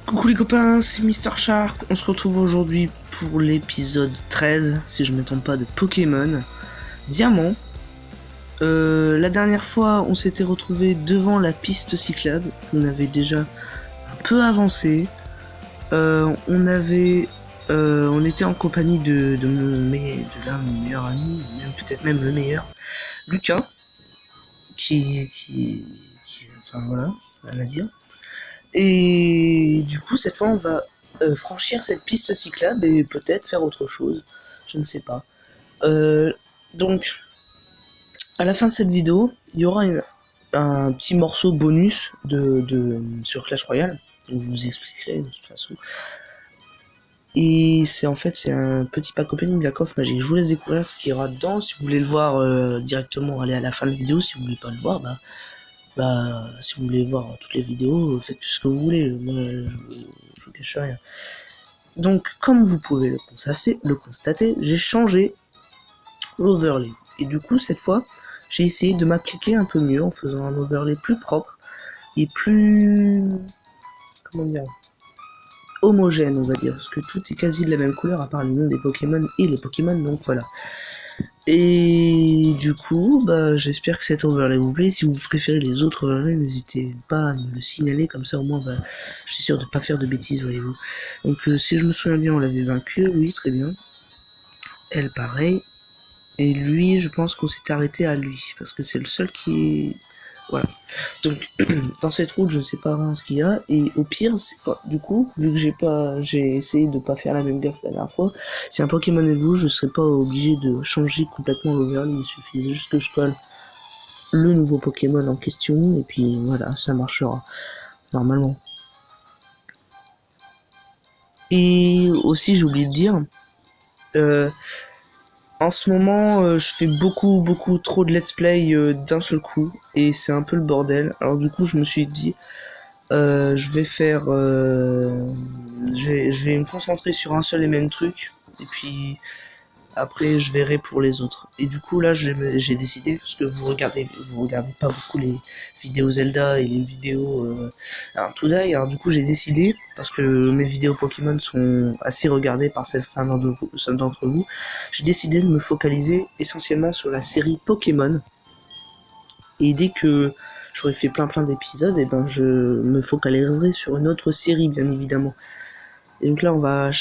Coucou les copains, c'est Mister Shark. On se retrouve aujourd'hui pour l'épisode 13, si je ne me trompe pas, de Pokémon Diamant. La dernière fois, on s'était retrouvé devant la piste cyclable. On avait déjà un peu avancé. On était en compagnie de l'un de mes meilleurs amis, peut-être même le meilleur, Lucas, enfin voilà, rien à dire. Et du coup, cette fois, on va franchir cette piste cyclable et peut-être faire autre chose. Je ne sais pas. Donc, à la fin de cette vidéo, il y aura un petit morceau bonus sur Clash Royale. Je vous expliquerai de toute façon. Et c'est un petit pack opening de la coffre magique. Je vous laisse découvrir ce qu'il y aura dedans. Si vous voulez le voir directement, allez à la fin de la vidéo. Si vous voulez pas le voir, si vous voulez voir toutes les vidéos, faites tout ce que vous voulez. Moi, je vous cache rien. Donc, comme vous pouvez le constater, j'ai changé l'overlay. Et du coup, cette fois, j'ai essayé de m'appliquer un peu mieux en faisant un overlay plus propre et plus... comment dire, homogène, on va dire. Parce que tout est quasi de la même couleur, à part les noms des Pokémon et les Pokémon, donc voilà. Et du coup, j'espère que cet overlay vous plaît. Si vous préférez les autres overlays, n'hésitez pas à me le signaler, comme ça au moins je suis sûr de pas faire de bêtises, voyez-vous. Donc si je me souviens bien, on l'avait vaincu, oui, très bien. Elle, pareil. Et lui, je pense qu'on s'est arrêté à lui, parce que c'est le seul qui est... Voilà. Donc, dans cette route, je ne sais pas vraiment ce qu'il y a, et au pire, du coup, vu que j'ai essayé de pas faire la même gaffe la dernière fois, si un Pokémon est vous, je serais pas obligé de changer complètement l'overlay, il suffit juste que je colle le nouveau Pokémon en question, et puis voilà, ça marchera, normalement. Et aussi, j'ai oublié de dire, en ce moment, je fais beaucoup trop de let's play d'un seul coup, et c'est un peu le bordel. Alors du coup, je me suis dit, je vais me concentrer sur un seul et même truc, et puis après je verrai pour les autres. Et du coup là j'ai décidé, parce que vous regardez pas beaucoup les vidéos Zelda et les vidéos Today, alors du coup j'ai décidé, parce que mes vidéos Pokémon sont assez regardées par certains d'entre vous, j'ai décidé de me focaliser essentiellement sur la série Pokémon. Et dès que j'aurai fait plein d'épisodes, et je me focaliserai sur une autre série, bien évidemment. Et donc là, on va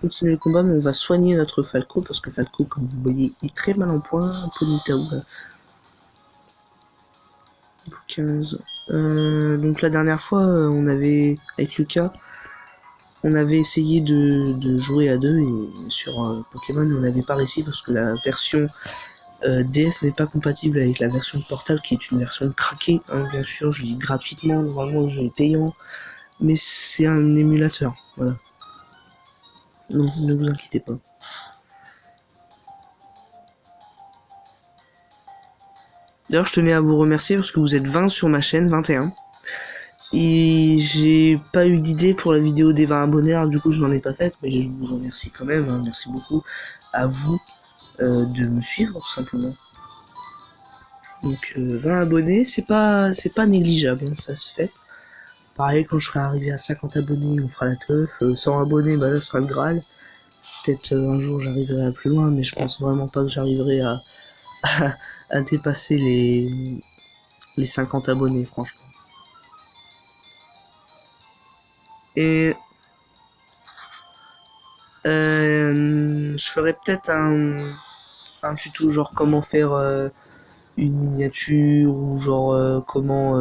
continuer le combat, mais on va soigner notre Falco, parce que Falco, comme vous voyez, est très mal en point, un peu Nitaou, là. 15. Donc la dernière fois, avec Lucas, on avait essayé de jouer à deux, et sur Pokémon, on n'avait pas réussi, parce que la version DS n'est pas compatible avec la version de Portal, qui est une version craquée, hein, bien sûr, je dis gratuitement, normalement le jeu est payant, mais c'est un émulateur, voilà. Donc ne vous inquiétez pas. D'ailleurs, je tenais à vous remercier parce que vous êtes 20 sur ma chaîne, 21. Et j'ai pas eu d'idée pour la vidéo des 20 abonnés, alors du coup je n'en ai pas faite, mais je vous remercie quand même, hein, merci beaucoup à vous de me suivre tout simplement. Donc 20 abonnés, c'est pas négligeable, hein, ça se fait. Pareil, quand je serai arrivé à 50 abonnés, on fera la teuf. 100 abonnés, là, ce sera le Graal. Peut-être un jour j'arriverai à plus loin, mais je pense vraiment pas que j'arriverai à dépasser les 50 abonnés, franchement. Et je ferai peut-être un tuto genre comment faire une miniature, ou genre comment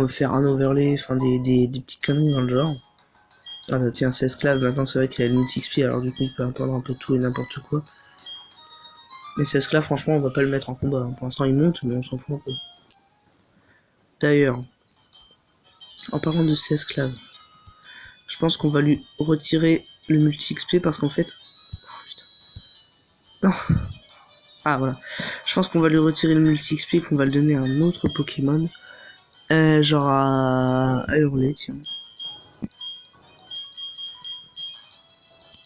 faire un overlay, enfin des petites conneries dans le genre. Ah bah tiens, c'est esclave, maintenant c'est vrai qu'il a le multi-XP, alors du coup il peut apprendre un peu tout et n'importe quoi. Mais c'est esclave, franchement on va pas le mettre en combat, hein. Pour l'instant il monte, mais on s'en fout un peu. D'ailleurs, en parlant de ces esclaves, je pense qu'on va lui retirer le multi-XP parce qu'en fait... Oh, putain. Non. Ah voilà. Je pense qu'on va lui retirer le multi-XP et qu'on va le donner à un autre Pokémon. Genre à hurler, tiens.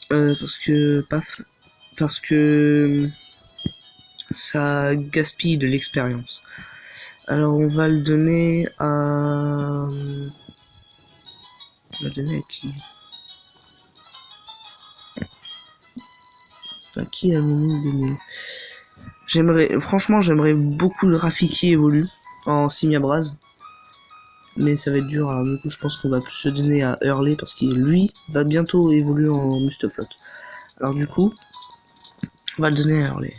Parce que ça gaspille de l'expérience. Alors on va le donner à... On va le donner à qui? À qui allons-nous donner? Franchement, j'aimerais beaucoup le Rafiki évolue en Simiabraz. Mais ça va être dur, alors du coup je pense qu'on va plus se donner à Hurley parce qu'il lui va bientôt évoluer en Mustaflot. Alors du coup, on va le donner à Hurley.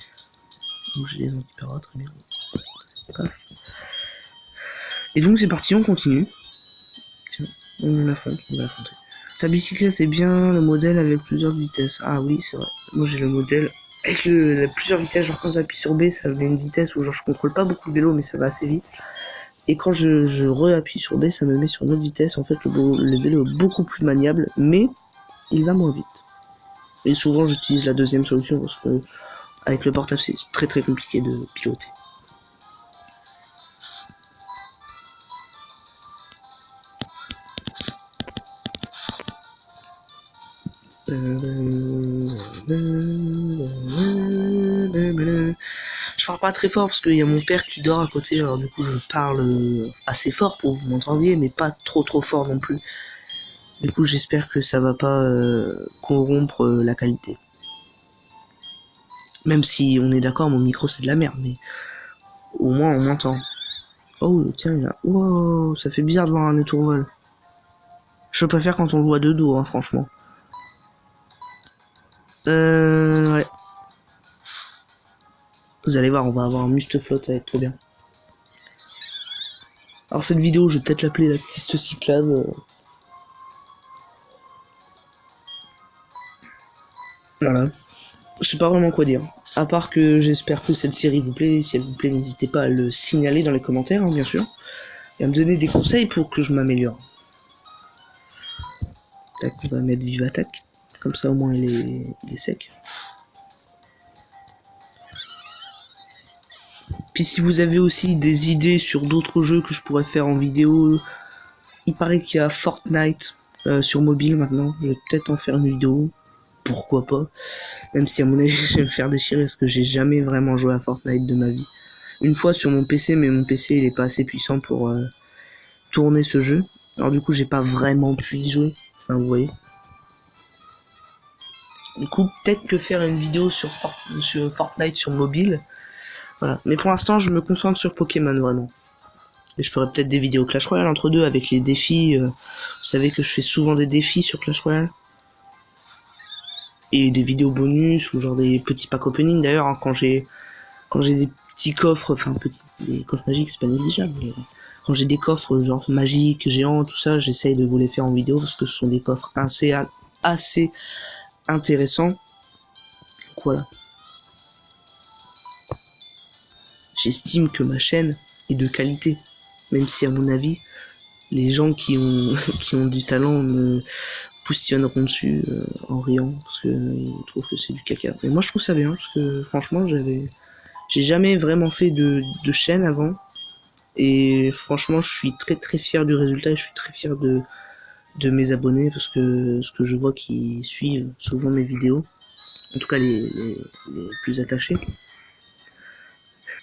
Donc j'ai des antipara, très bien. Bref. Et donc c'est parti, on continue. Tiens, on l'affronte, on va l'affronter. Ta bicyclette c'est bien le modèle avec plusieurs vitesses. Ah oui, c'est vrai. Moi j'ai le modèle avec plusieurs vitesses, genre quand j'appuie sur B, ça met une vitesse où genre je contrôle pas beaucoup le vélo mais ça va assez vite. Et quand je re-appuie sur B, ça me met sur une autre vitesse. En fait, le vélo est beaucoup plus maniable, mais il va moins vite. Et souvent, j'utilise la deuxième solution parce que avec le portable, c'est très très compliqué de piloter. Je parle pas très fort parce qu'il y a mon père qui dort à côté, alors du coup je parle assez fort pour que vous m'entendiez, mais pas trop fort non plus. Du coup j'espère que ça va pas corrompre la qualité. Même si on est d'accord, mon micro c'est de la merde, mais au moins on m'entend. Oh tiens, il y a... Wow, ça fait bizarre de voir un étourvol. Je préfère quand on le voit de dos, hein, franchement. Ouais. Vous allez voir, on va avoir un Mustaflot, ça va être trop bien. Alors cette vidéo, je vais peut-être l'appeler la piste cyclable. Voilà. Je sais pas vraiment quoi dire. À part que j'espère que cette série vous plaît. Si elle vous plaît, n'hésitez pas à le signaler dans les commentaires, hein, bien sûr. Et à me donner des conseils pour que je m'améliore. Tac, on va mettre Vive Attaque. Comme ça au moins il est sec. Puis si vous avez aussi des idées sur d'autres jeux que je pourrais faire en vidéo, il paraît qu'il y a Fortnite sur mobile maintenant. Je vais peut-être en faire une vidéo. Pourquoi pas. Même si à mon avis je vais me faire déchirer parce que j'ai jamais vraiment joué à Fortnite de ma vie. Une fois sur mon PC, mais mon PC il est pas assez puissant pour tourner ce jeu. Alors du coup j'ai pas vraiment pu y jouer. Enfin vous voyez. Du coup peut-être que faire une vidéo sur Fortnite sur mobile. Voilà. Mais pour l'instant je me concentre sur Pokémon vraiment. Et je ferai peut-être des vidéos Clash Royale entre deux avec les défis. Vous savez que je fais souvent des défis sur Clash Royale. Et des vidéos bonus ou genre des petits packs opening d'ailleurs, hein, quand j'ai des petits coffres, enfin des coffres magiques c'est pas négligeable, mais quand j'ai des coffres genre magiques, géants, tout ça, j'essaye de vous les faire en vidéo parce que ce sont des coffres assez intéressants. Donc voilà. J'estime que ma chaîne est de qualité, même si à mon avis, les gens qui ont du talent me positionneront dessus en riant parce qu'ils trouvent que c'est du caca. Mais moi je trouve ça bien parce que franchement j'ai jamais vraiment fait de chaîne avant et franchement je suis très fier du résultat et je suis très fier de mes abonnés parce que ce que je vois qu'ils suivent souvent mes vidéos, en tout cas les plus attachés.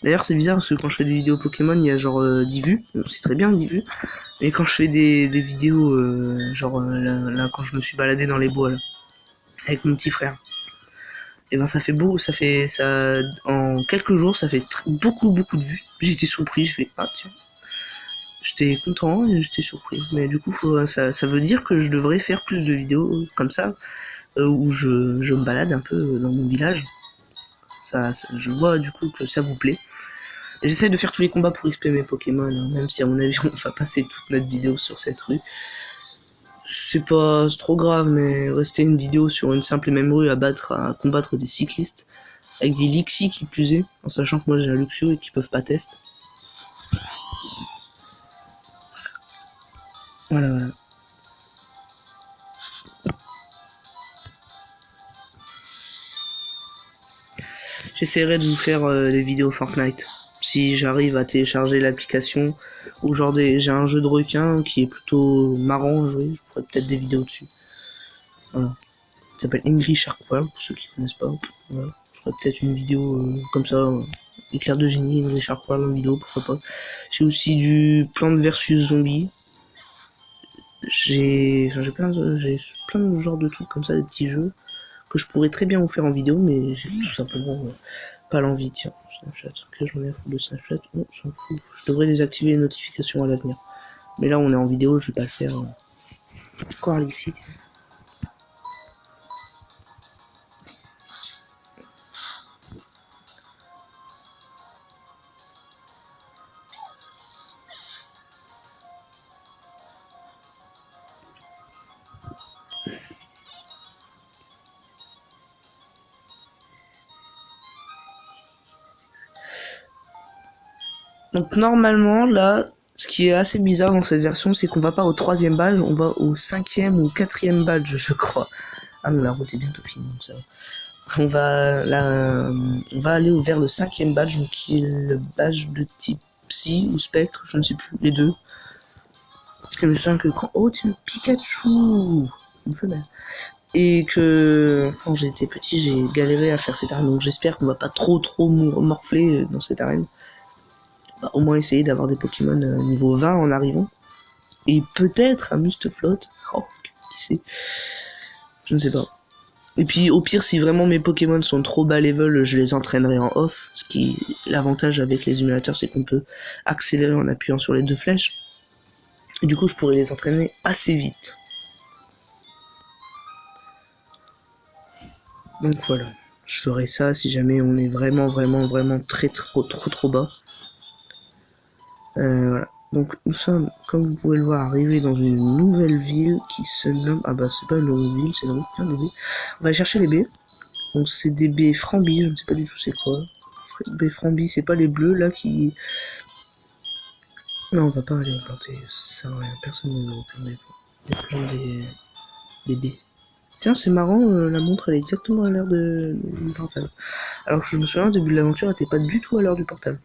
D'ailleurs c'est bizarre parce que quand je fais des vidéos Pokémon il y a genre 10 vues, c'est très bien 10 vues. Mais quand je fais des vidéos, genre là quand je me suis baladé dans les bois là, avec mon petit frère, et ben ça fait beau, ça en quelques jours ça fait beaucoup de vues. J'étais surpris, je fais ah tiens, j'étais content et j'étais surpris. Mais du coup ça veut dire que je devrais faire plus de vidéos comme ça où je me balade un peu dans mon village. Je vois du coup que ça vous plaît. J'essaie de faire tous les combats pour XP mes Pokémon, hein, même si à mon avis on va passer toute notre vidéo sur cette rue. C'est pas trop grave, mais rester une vidéo sur une simple et même rue à combattre des cyclistes, avec des Lixie qui plus est, en sachant que moi j'ai un Luxio et qu'ils peuvent pas test. Voilà. J'essaierai de vous faire les vidéos Fortnite. Si j'arrive à télécharger l'application, ou genre j'ai un jeu de requin qui est plutôt marrant à jouer, je ferai peut-être des vidéos dessus. Voilà. Ça s'appelle Angry Shark World, pour ceux qui connaissent pas. Voilà. Je ferai peut-être une vidéo comme ça, éclair de génie, une Richard Quall en vidéo, pourquoi pas. J'ai aussi du Plante versus Zombie. J'ai plein de genres de trucs comme ça, des petits jeux que je pourrais très bien vous faire en vidéo, mais j'ai tout simplement pas l'envie. Tiens, Snapchat, que j'en ai à foutre de Snapchat, on s'en fout. Je devrais désactiver les notifications à l'avenir. Mais là, on est en vidéo, je vais pas le faire. Quoi, Alexis? Donc normalement là, ce qui est assez bizarre dans cette version, c'est qu'on va pas au 3e badge, on va au 5e ou 4e badge, je crois. Ah non, la route est bientôt finie, donc ça va. On va aller vers le 5e badge, donc qui est le badge de type Psy ou Spectre, je ne sais plus, les deux. Et le 5 écran. Oh tiens, Pikachu, une femelle. Et que quand j'étais petit, j'ai galéré à faire cette arène, donc j'espère qu'on va pas trop morfler dans cette arène. Bah, au moins essayer d'avoir des Pokémon niveau 20 en arrivant. Et peut-être un Mustaflot. Oh, qui sait. Je ne sais pas. Et puis au pire, si vraiment mes Pokémon sont trop bas level, je les entraînerai en off. Ce qui, l'avantage avec les émulateurs, c'est qu'on peut accélérer en appuyant sur les 2 flèches. Et du coup, je pourrais les entraîner assez vite. Donc voilà. Je ferai ça si jamais on est vraiment trop bas. Voilà. Donc nous sommes, comme vous pouvez le voir, arrivés dans une nouvelle ville qui se nomme... Ah bah c'est pas une nouvelle ville, c'est une route des baies. On va aller chercher les baies. Donc c'est des baies Frambi, je ne sais pas du tout c'est quoi. Baies Frambi, c'est pas les bleus là qui... Non, on va pas aller en planter, ça rien, personne ne va planter des baies. Tiens, c'est marrant, la montre elle est exactement à l'heure du portable. Alors que je me souviens, au début de l'aventure, elle était pas du tout à l'heure du portable.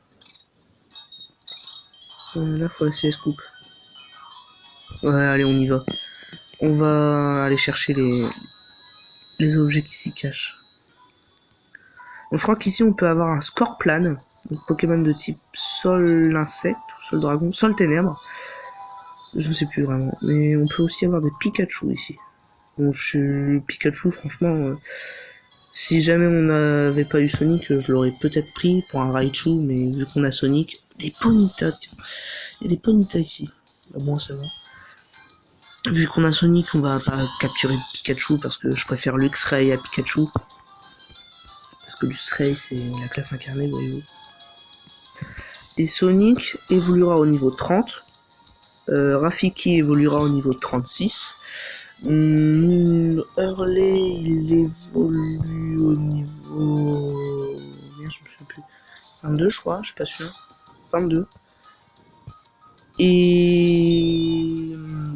Là, faut laisser les scoops. Ouais, allez, on y va. On va aller chercher les objets qui s'y cachent. Donc, je crois qu'ici, on peut avoir un Scorplan, donc Pokémon de type Sol Insecte, ou Sol Dragon, Sol Ténèbres. Je ne sais plus vraiment. Mais on peut aussi avoir des Pikachu ici. Donc, Pikachu, franchement, si jamais on n'avait pas eu Sonic, je l'aurais peut-être pris pour un Raichu, mais vu qu'on a Sonic, des Ponyta, il y a des Ponyta ici. Bah, bon, ça va. Vu qu'on a Sonic, on va pas capturer Pikachu parce que je préfère Luxray à Pikachu. Parce que Luxray, c'est la classe incarnée, voyez-vous. Et Sonic évoluera au niveau 30. Rafiki évoluera au niveau 36. Hurley, il évolue au niveau... Merde, je me souviens plus. 22, je crois, je suis pas sûr. 22. Et... il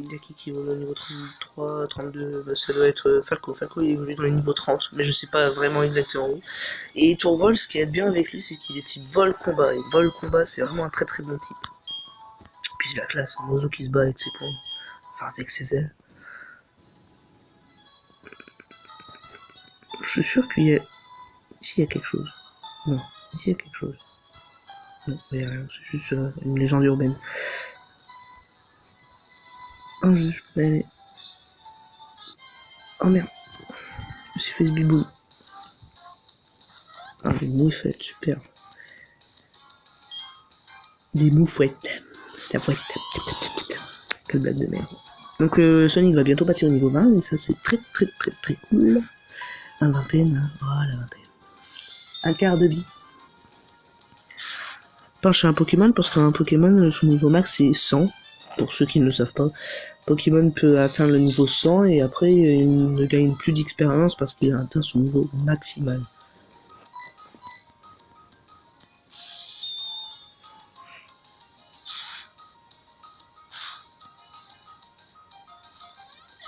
y a qui évolue au niveau 33, 32, bah, ça doit être Falco. Falco, il évolue dans le niveau 30, mais je sais pas vraiment exactement où. Et Tourvol, ce qui est bien avec lui, c'est qu'il est type vol-combat. Et vol-combat, c'est vraiment un très bon type. Puis la classe, un oiseau qui se bat avec ses poings. Enfin, avec ses ailes. Je suis sûr qu'il y a... Ici, il y a quelque chose. Non, ici, il y a quelque chose. Non, il n'y a rien, c'est juste une légende urbaine. Oh, je peux pas aller. Oh merde. Je me suis fait ce bibou. Ah, des moufettes, super. Des moufettes. Quelle blague de merde. Donc Sonic va bientôt passer au niveau 20, et ça c'est très cool. Un vingtaine, voilà, vingtaine. Un quart de vie. Pinche un Pokémon, parce qu'un Pokémon, son niveau max c'est 100. Pour ceux qui ne le savent pas, Pokémon peut atteindre le niveau 100 et après il ne gagne plus d'expérience parce qu'il a atteint son niveau maximal.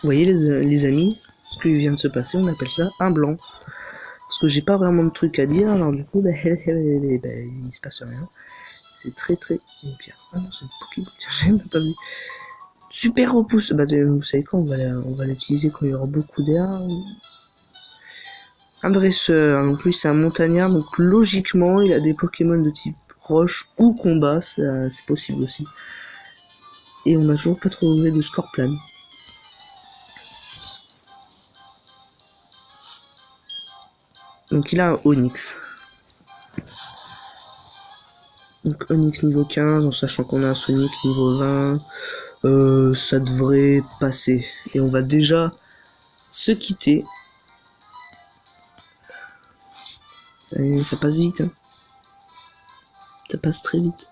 Vous voyez les amis, ce qui vient de se passer, on appelle ça un blanc. Parce que j'ai pas vraiment de trucs à dire, alors du coup, il se passe rien. C'est très bien. Ah non, c'est une Pokéball, j'ai même pas vu. Super repousse, bah vous savez quoi, on va l'utiliser quand il y aura beaucoup d'air. un dresseur, donc lui c'est un montagnard, donc logiquement il a des Pokémon de type roche ou combat, c'est possible aussi. Et on n'a toujours pas trouvé de Scorpion. Donc il a un Onix. Donc Onix niveau 15, en sachant qu'on a un Sonic niveau 20, ça devrait passer. Et on va déjà se quitter. Et ça passe vite, hein. Ça passe très vite.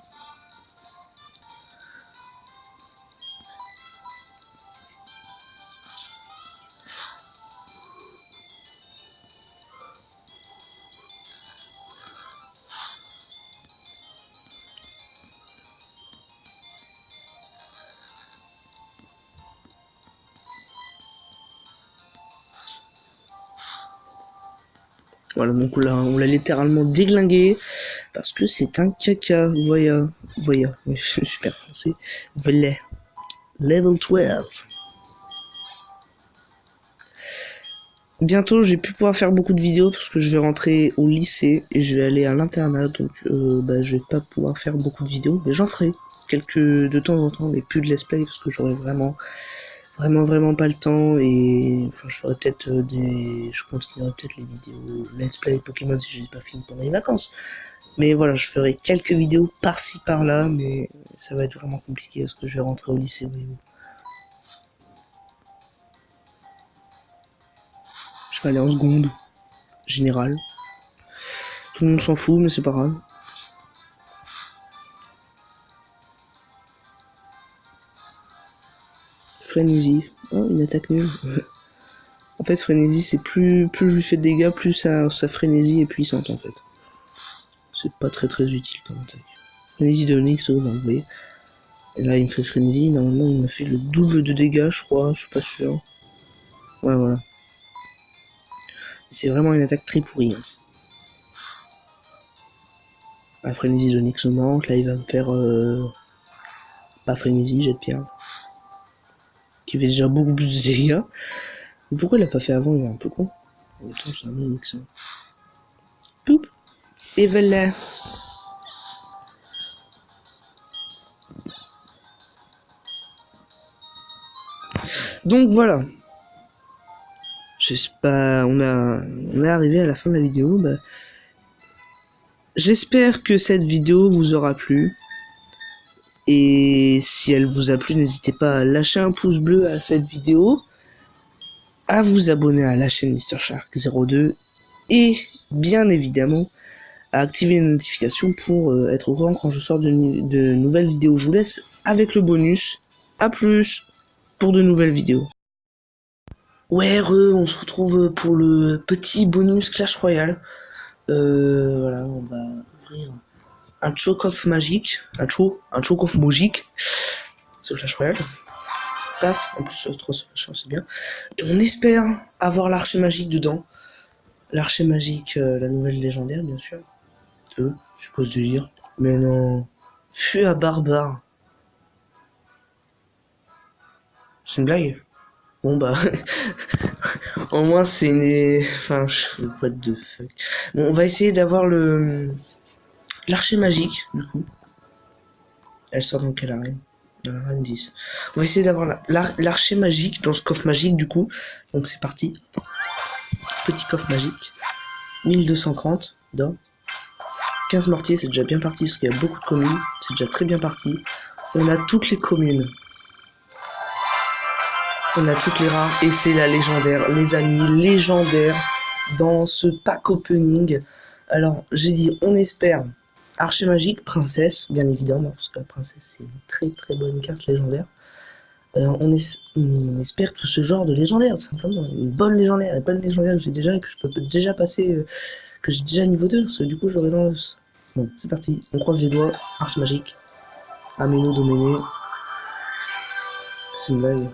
Voilà, donc on l'a littéralement déglingué parce que c'est un caca. Voya, oui, super français. Voilà, level 12. Bientôt, j'ai pu pouvoir faire beaucoup de vidéos parce que je vais rentrer au lycée et je vais aller à l'internat, donc je vais pas pouvoir faire beaucoup de vidéos, mais j'en ferai quelques de temps en temps, mais plus de let's play parce que j'aurai vraiment pas le temps. Et enfin je ferai peut-être je continuerai peut-être les vidéos let's play Pokémon si je n'ai pas fini pendant les vacances, mais voilà, je ferai quelques vidéos par-ci par-là, mais ça va être vraiment compliqué parce que je vais rentrer au lycée, voyez-vous. Je vais aller en seconde générale, tout le monde s'en fout mais c'est pas grave. Frénésie, oh, une attaque nulle. En fait, frénésie, c'est plus je lui fais de dégâts, plus sa frénésie est puissante en fait. C'est pas très utile comme attaque. Frénésie de Onix, vous voyez. Et là, il me fait frénésie, normalement, il me fait le double de dégâts, je crois, je suis pas sûr. Ouais, voilà. C'est vraiment une attaque très pourrie. Hein. La frénésie de Onix augmente, là, il va me faire. Pas frénésie, jet de pierre. Qui fait déjà beaucoup plus de dégâts. Mais pourquoi il l'a pas fait avant? Il est un peu con. Attends, c'est un Onix. Poup! Et voilà. Donc voilà. J'espère, on est arrivé à la fin de la vidéo. J'espère que cette vidéo vous aura plu. Et si elle vous a plu, n'hésitez pas à lâcher un pouce bleu à cette vidéo, à vous abonner à la chaîne MrShark02 et bien évidemment à activer les notifications pour être au courant quand je sors de nouvelles vidéos. Je vous laisse avec le bonus. A plus pour de nouvelles vidéos. Ouais, on se retrouve pour le petit bonus Clash Royale. Voilà, on va ouvrir un choc-off magique, un choc-off magique sur Clash Royale. Paf, en plus 3 sur c'est bien. Et on espère avoir l'archer magique dedans. L'archer magique, la nouvelle légendaire, bien sûr. Je suppose de lire. Mais non. Fût à barbare. C'est une blague? Bon bah. Au moins c'est une. Enfin, what the fuck. Bon, on va essayer d'avoir l'archer magique, du coup. Elle sort dans quelle arène? Dans l'arène 10. On va essayer d'avoir l'archer magique dans ce coffre magique, du coup. Donc c'est parti. Petit coffre magique. 1230 d'or. 15 mortiers, c'est déjà bien parti parce qu'il y a beaucoup de communes. C'est déjà très bien parti. On a toutes les communes. On a toutes les rares. Et c'est la légendaire, les amis, légendaire dans ce pack opening. Alors, j'ai dit, on espère archer magique, princesse, bien évidemment, parce que la princesse, c'est une très bonne carte légendaire. On espère tout ce genre de légendaire, tout simplement. Une bonne légendaire que j'ai déjà, que je peux déjà passer, que j'ai déjà niveau 2, parce que du coup, j'aurai dans le... Bon, c'est parti, on croise les doigts, arche magique. Ameno Doméné. C'est une blague.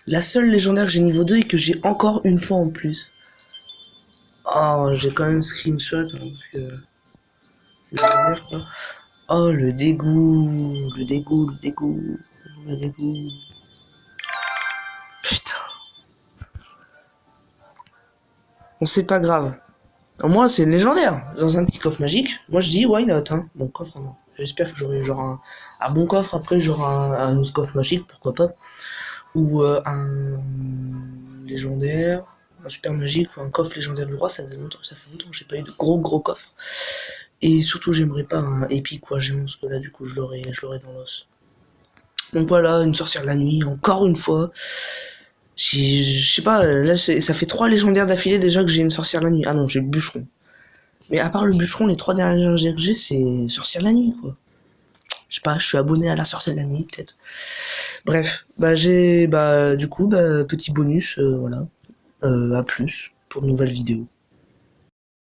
La seule légendaire que j'ai niveau 2 et que j'ai encore une fois en plus. Oh, j'ai quand même screenshot, hein, parce que... c'est légendaire, quoi. Oh, le dégoût. Putain. Bon, c'est pas grave. Au moins, c'est une légendaire. Dans un petit coffre magique, moi je dis why not, hein. Bon coffre, non. J'espère que j'aurai genre un bon coffre, après j'aurai un autre coffre magique, pourquoi pas. Ou un légendaire, un super magique, ou un coffre légendaire du roi, ça fait longtemps que j'ai pas eu de gros coffres. Et surtout, j'aimerais pas un épique ou un géant, parce que là, du coup, je l'aurais dans l'os. Donc voilà, une sorcière de la nuit, encore une fois. Je sais pas, là, ça fait 3 légendaires d'affilée déjà que j'ai une sorcière de la nuit. Ah non, j'ai le bûcheron. Mais à part le bûcheron, les 3 dernières légendaires que j'ai, c'est sorcière de la nuit, quoi. Je sais pas, je suis abonné à la sorcière de la nuit, peut-être. Bref, du coup, petit bonus, voilà. À plus pour de nouvelles vidéos.